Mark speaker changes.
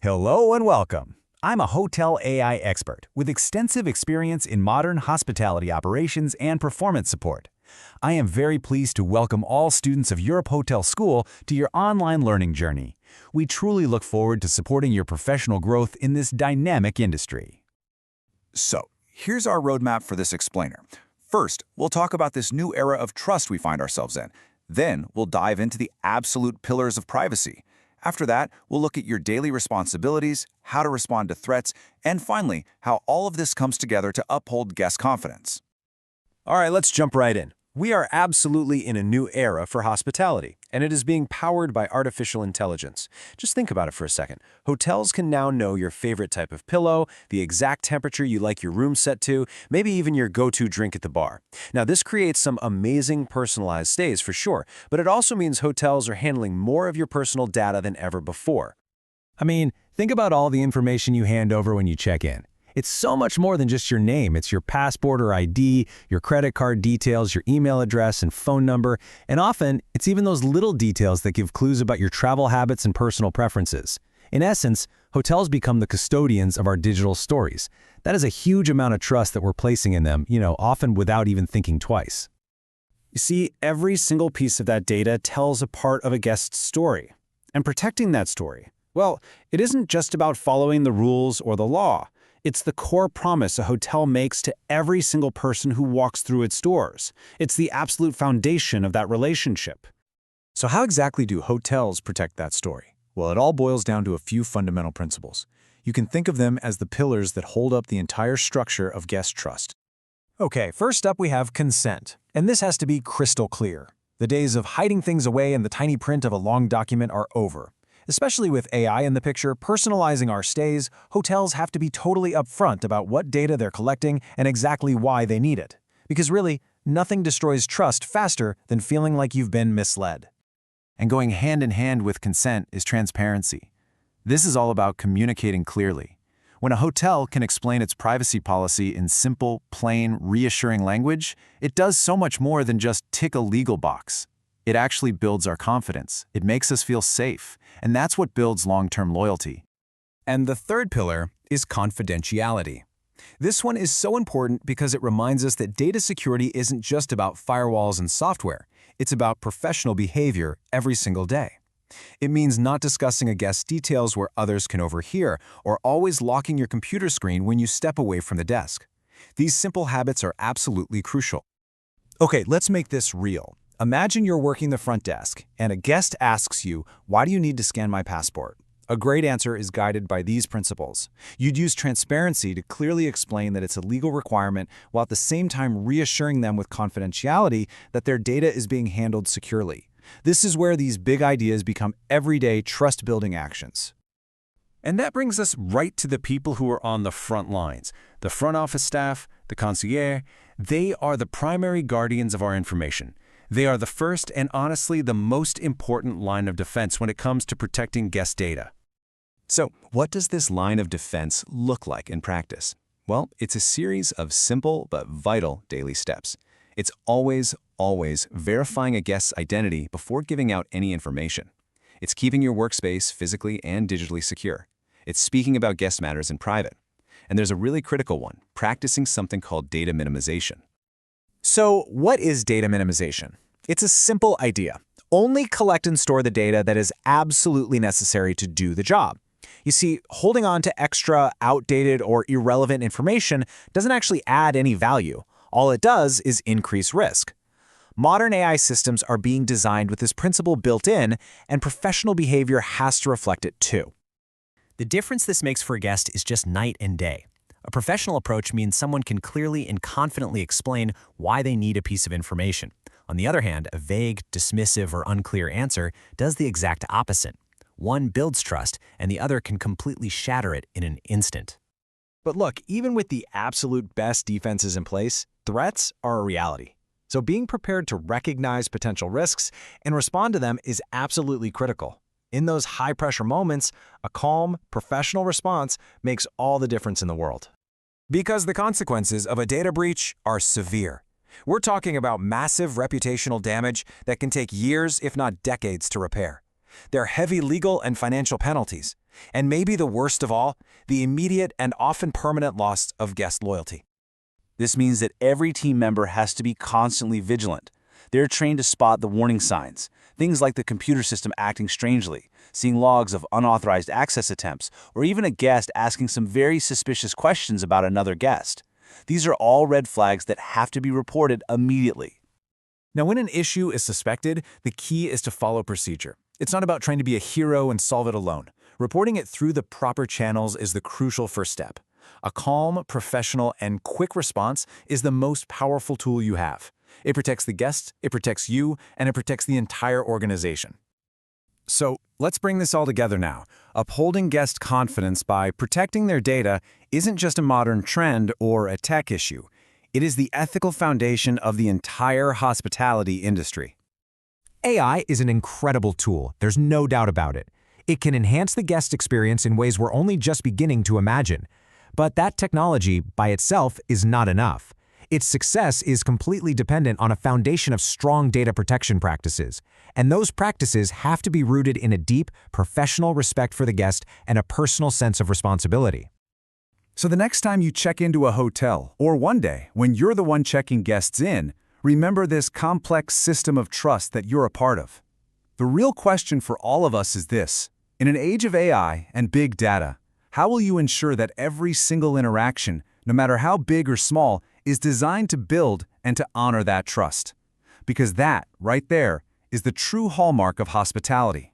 Speaker 1: Hello and welcome. I'm a hotel AI expert with extensive experience in modern hospitality operations and performance support. I am very pleased to welcome all students of Europe Hotel School to your online learning journey. We truly look forward to supporting your professional growth in this dynamic industry.
Speaker 2: So, here's our roadmap for this explainer. First, we'll talk about this new era of trust we find ourselves in. Then, we'll dive into the absolute pillars of privacy. After that, we'll look at your daily responsibilities, how to respond to threats, and finally, how all of this comes together to uphold guest confidence.
Speaker 3: All right, let's jump right in. We are absolutely in a new era for hospitality, and it is being powered by artificial intelligence. Just think about it for a second. Hotels can now know your favorite type of pillow, the exact temperature you like your room set to, maybe even your go-to drink at the bar. Now, this creates some amazing personalized stays for sure, but it also means hotels are handling more of your personal data than ever before.
Speaker 1: I mean, think about all the information you hand over when you check in. It's so much more than just your name. It's your passport or ID, your credit card details, your email address and phone number, and often it's even those little details that give clues about your travel habits and personal preferences. In essence, hotels become the custodians of our digital stories. That is a huge amount of trust that we're placing in them, often without even thinking twice.
Speaker 3: You see, every single piece of that data tells a part of a guest's story. And protecting that story, well, it isn't just about following the rules or the law. It's the core promise a hotel makes to every single person who walks through its doors. It's the absolute foundation of that relationship.
Speaker 4: So how exactly do hotels protect that story? Well, it all boils down to a few fundamental principles. You can think of them as the pillars that hold up the entire structure of guest trust. Okay, first up we have consent. And this has to be crystal clear. The days of hiding things away in the tiny print of a long document are over. Especially with AI in the picture, personalizing our stays, hotels have to be totally upfront about what data they're collecting and exactly why they need it. Because really, nothing destroys trust faster than feeling like you've been misled.
Speaker 5: And going hand in hand with consent is transparency. This is all about communicating clearly. When a hotel can explain its privacy policy in simple, plain, reassuring language, it does so much more than just tick a legal box. It actually builds our confidence. It makes us feel safe, and that's what builds long-term loyalty.
Speaker 1: And the third pillar is confidentiality. This one is so important because it reminds us that data security isn't just about firewalls and software. It's about professional behavior every single day. It means not discussing a guest's details where others can overhear, or always locking your computer screen when you step away from the desk. These simple habits are absolutely crucial.
Speaker 4: Okay, let's make this real. Imagine you're working the front desk, and a guest asks you, "Why do you need to scan my passport?" A great answer is guided by these principles. You'd use transparency to clearly explain that it's a legal requirement, while at the same time reassuring them with confidentiality that their data is being handled securely. This is where these big ideas become everyday trust-building actions.
Speaker 3: And that brings us right to the people who are on the front lines. The front office staff, the concierge, they are the primary guardians of our information. They are the first and honestly the most important line of defense when it comes to protecting guest data.
Speaker 5: So, what does this line of defense look like in practice? Well, it's a series of simple but vital daily steps. It's always verifying a guest's identity before giving out any information. It's keeping your workspace physically and digitally secure. It's speaking about guest matters in private. And there's a really critical one, practicing something called data minimization.
Speaker 4: So, what is data minimization? It's a simple idea. Only collect and store the data that is absolutely necessary to do the job. You see, holding on to extra, outdated, or irrelevant information doesn't actually add any value. All it does is increase risk. Modern AI systems are being designed with this principle built in, and professional behavior has to reflect it too.
Speaker 6: The difference this makes for a guest is just night and day. A professional approach means someone can clearly and confidently explain why they need a piece of information. On the other hand, a vague, dismissive, or unclear answer does the exact opposite. One builds trust, and the other can completely shatter it in an instant.
Speaker 4: But look, even with the absolute best defenses in place, threats are a reality. So being prepared to recognize potential risks and respond to them is absolutely critical. In those high-pressure moments, a calm, professional response makes all the difference in the world.
Speaker 1: Because the consequences of a data breach are severe. We're talking about massive reputational damage that can take years, if not decades, to repair.
Speaker 3: There are heavy legal and financial penalties. And maybe the worst of all, the immediate and often permanent loss of guest loyalty.
Speaker 7: This means that every team member has to be constantly vigilant. They're trained to spot the warning signs, things like the computer system acting strangely, seeing logs of unauthorized access attempts, or even a guest asking some very suspicious questions about another guest. These are all red flags that have to be reported immediately.
Speaker 4: Now, when an issue is suspected, the key is to follow procedure. It's not about trying to be a hero and solve it alone. Reporting it through the proper channels is the crucial first step. A calm, professional, and quick response is the most powerful tool you have. It protects the guests, it protects you, and it protects the entire organization.
Speaker 1: So let's bring this all together now. Upholding guest confidence by protecting their data isn't just a modern trend or a tech issue. It is the ethical foundation of the entire hospitality industry.
Speaker 8: AI is an incredible tool, there's no doubt about it. It can enhance the guest experience in ways we're only just beginning to imagine. But that technology, by itself, is not enough. Its success is completely dependent on a foundation of strong data protection practices. And those practices have to be rooted in a deep, professional respect for the guest and a personal sense of responsibility.
Speaker 2: So the next time you check into a hotel, or one day when you're the one checking guests in, remember this complex system of trust that you're a part of. The real question for all of us is this: in an age of AI and big data, how will you ensure that every single interaction, no matter how big or small, is designed to build and to honor that trust? Because that, right there, is the true hallmark of hospitality.